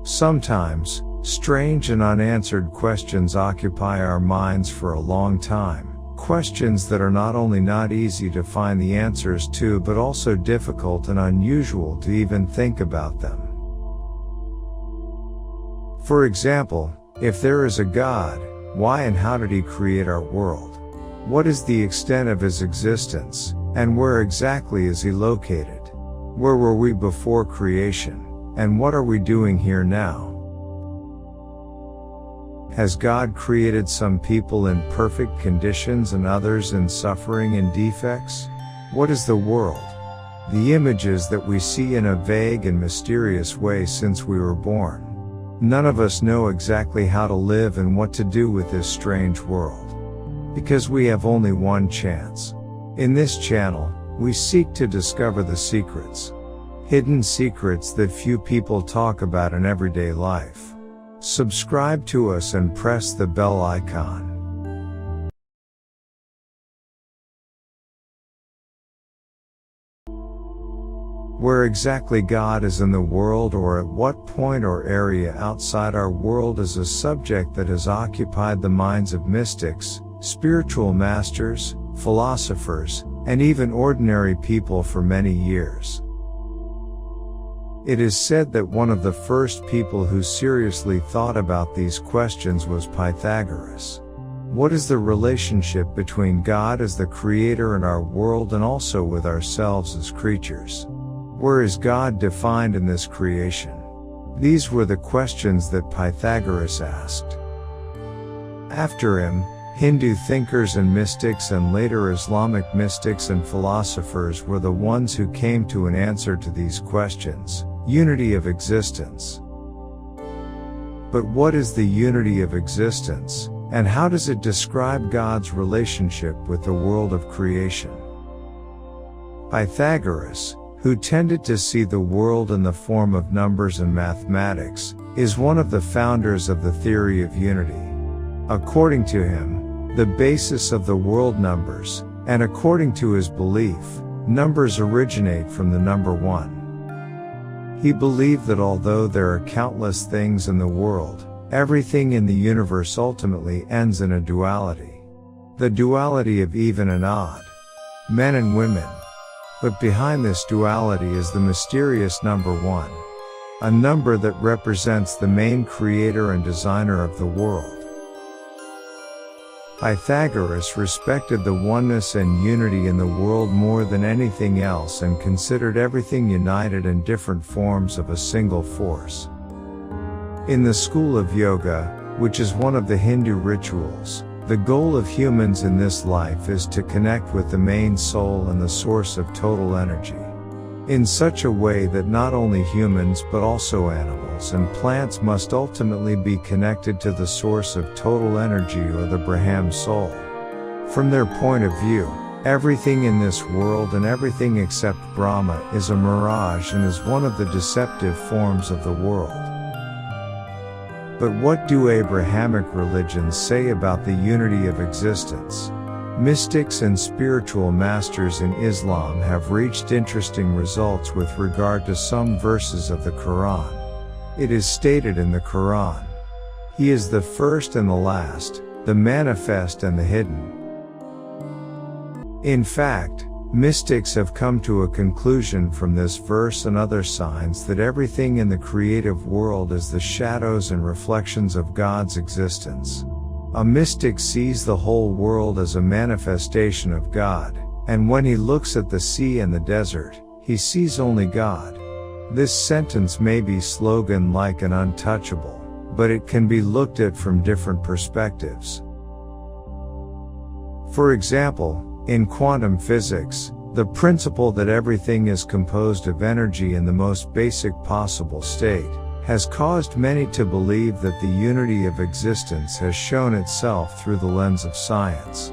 Sometimes, strange and unanswered questions occupy our minds for a long time. Questions that are not only not easy to find the answers to, but also difficult and unusual to even think about them. For example, if there is a God, why and how did He create our world? What is the extent of His existence, and where exactly is He located? Where were we before creation, and what are we doing here now? Has God created some people in perfect conditions and others in suffering and defects? What is the world? The images that we see in a vague and mysterious way since we were born. None of us know exactly how to live and what to do with this strange world. Because we have only one chance. In this channel, we seek to discover the secrets. Hidden secrets that few people talk about in everyday life. Subscribe to us and press the bell icon. Where exactly God is in the world, or at what point or area outside our world, is a subject that has occupied the minds of mystics, spiritual masters, philosophers, and even ordinary people for many years. It is said that one of the first people who seriously thought about these questions was Pythagoras. What is the relationship between God as the creator and our world, and also with ourselves as creatures? Where is God defined in this creation? These were the questions that Pythagoras asked. After him, Hindu thinkers and mystics and later Islamic mystics and philosophers were the ones who came to an answer to these questions. Unity of existence. But what is the unity of existence, and how does it describe God's relationship with the world of creation? Pythagoras, who tended to see the world in the form of numbers and mathematics, is one of the founders of the theory of unity. According to him, the basis of the world numbers, and according to his belief, numbers originate from the number 1. He believed that although there are countless things in the world, everything in the universe ultimately ends in a duality. The duality of even and odd. Men and women. But behind this duality is the mysterious number 1. A number that represents the main creator and designer of the world. Pythagoras respected the oneness and unity in the world more than anything else and considered everything united in different forms of a single force. In the school of yoga, which is one of the Hindu rituals, the goal of humans in this life is to connect with the main soul and the source of total energy. In such a way that not only humans but also animals and plants must ultimately be connected to the source of total energy, or the Brahman soul. From their point of view, everything in this world and everything except Brahma is a mirage and is one of the deceptive forms of the world. But what do Abrahamic religions say about the unity of existence? Mystics and spiritual masters in Islam have reached interesting results with regard to some verses of the Quran. It is stated in the Quran, "He is the first and the last, the manifest and the hidden." In fact, mystics have come to a conclusion from this verse and other signs that everything in the creative world is the shadows and reflections of God's existence. A mystic sees the whole world as a manifestation of God, and when he looks at the sea and the desert, he sees only God. This sentence may be slogan-like and untouchable, but it can be looked at from different perspectives. For example, in quantum physics, the principle that everything is composed of energy in the most basic possible state has caused many to believe that the unity of existence has shown itself through the lens of science.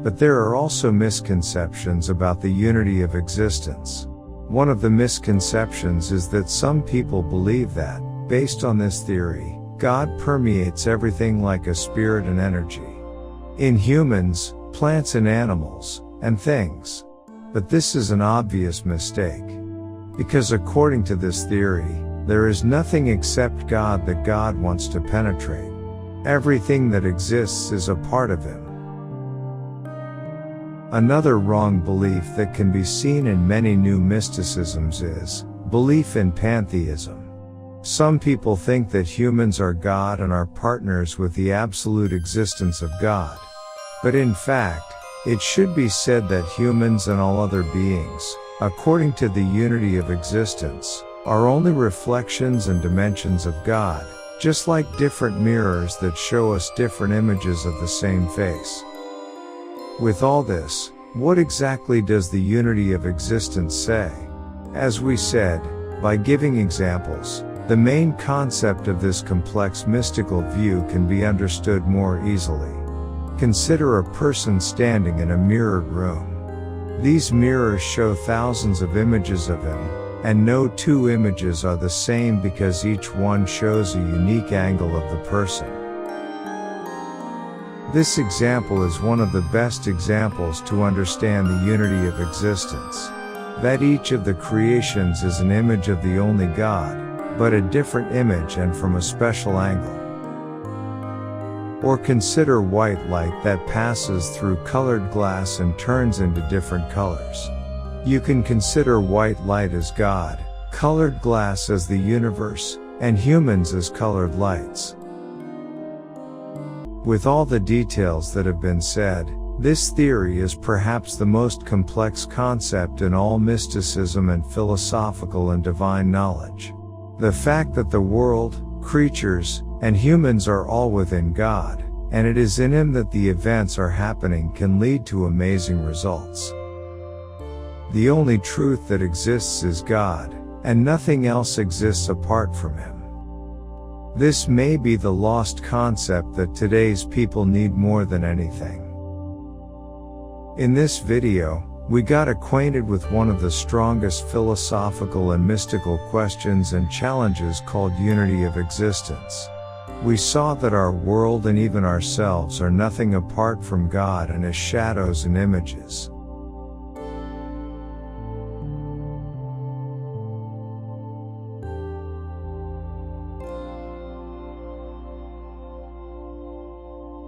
But there are also misconceptions about the unity of existence. One of the misconceptions is that some people believe that, based on this theory, God permeates everything like a spirit and energy. In humans, plants and animals, and things. But this is an obvious mistake. Because according to this theory, There is nothing except God that God wants to penetrate. Everything that exists is a part of Him. Another wrong belief that can be seen in many new mysticisms is belief in pantheism. Some people think that humans are God and are partners with the absolute existence of God. But in fact, it should be said that humans and all other beings, according to the unity of existence, are only reflections and dimensions of God, just like different mirrors that show us different images of the same face. With all this, what exactly does the unity of existence say? As we said, by giving examples, the main concept of this complex mystical view can be understood more easily. Consider a person standing in a mirrored room. These mirrors show thousands of images of him, and no two images are the same because each one shows a unique angle of the person. This example is one of the best examples to understand the unity of existence. That each of the creations is an image of the only God, but a different image and from a special angle. Or consider white light that passes through colored glass and turns into different colors. You can consider white light as God, colored glass as the universe, and humans as colored lights. With all the details that have been said, this theory is perhaps the most complex concept in all mysticism and philosophical and divine knowledge. The fact that the world, creatures, and humans are all within God, and it is in Him that the events are happening can lead to amazing results. The only truth that exists is God, and nothing else exists apart from Him. This may be the lost concept that today's people need more than anything. In this video, we got acquainted with one of the strongest philosophical and mystical questions and challenges called unity of existence. We saw that our world and even ourselves are nothing apart from God and as shadows and images.